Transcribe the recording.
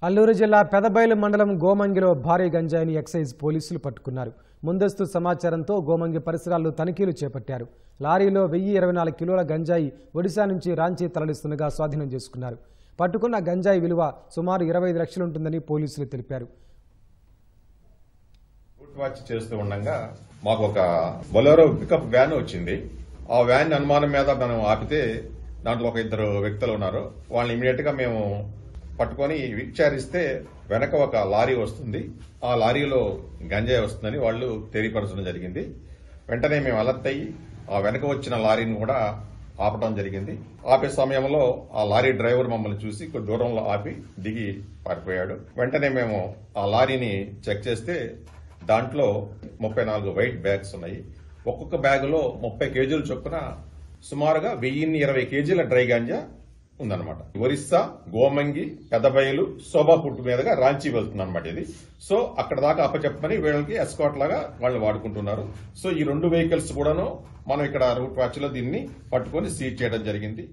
అల్లూరు జిల్లా పెదబైలు మండలం గోమంగిలో భారీ గంజాయిని ఎక్సైజ్ పోలీసులు పట్టుకున్నారు. ముందస్తు సమాచారంతో గోమంగి పరిసరాల్లో తనిఖీలు చేపట్టారు. లారీలో 1024 కిలోల గంజాయి ఒడిశా నుంచి రాంచీ తరలిస్తుండగా స్వాధీనం చేసుకున్నారు. పట్టుకున్న గంజాయి విలువ సుమారు 25 లక్షలుంటుందని పోలీసులు తెలిపారు. వాచ్ చేస్తూ ఉండగా మాకు ఒక బొలెరో పికప్ వ్యాన్ వచ్చింది. ఆ వ్యాన్ అనుమానం మీద మనం ఆపితే దాంట్లో ఒక ఇద్దరు వ్యక్తులు ఉన్నారు. వాళ్ళని ఇమీడియట్ గా మేము పట్టుకొని విచారిస్తే వెనక ఒక లారీ వస్తుంది. ఆ లారీలో గంజాయి వస్తుందని వాళ్ళు తెలియపరచడం జరిగింది. వెంటనే మేము అలర్ట్ అయ్యి ఆ వెనక వచ్చిన లారీని కూడా ఆపడం జరిగింది. ఆపే సమయంలో ఆ లారీ డ్రైవర్ మమ్మల్ని చూసి కొద్ది దూరంలో ఆపి దిగి పారిపోయాడు. వెంటనే మేము ఆ లారీని చెక్ చేస్తే దాంట్లో 34 వైట్ బ్యాగ్స్ ఉన్నాయి. ఒక్కొక్క బ్యాగులో 30 కేజీలు చొప్పున సుమారుగా 1020 కేజీల డ్రై గాంజా ఉందన్నమాట. ఒరిస్సా, గోమంగి, పెదబయలు, శోభాపుట్టు మీదుగా రాంచీ వెళ్తుంది అనమాట ఇది. సో అక్కడ దాకా అప్పచెప్పని వీళ్ళకి ఎస్కాట్ లాగా వాళ్ళు వాడుకుంటున్నారు. సో ఈ 2 వెహికల్స్ కూడాను మనం ఇక్కడ రూట్ వాచ్ లో దీన్ని పట్టుకొని సీజ్ చేయడం జరిగింది.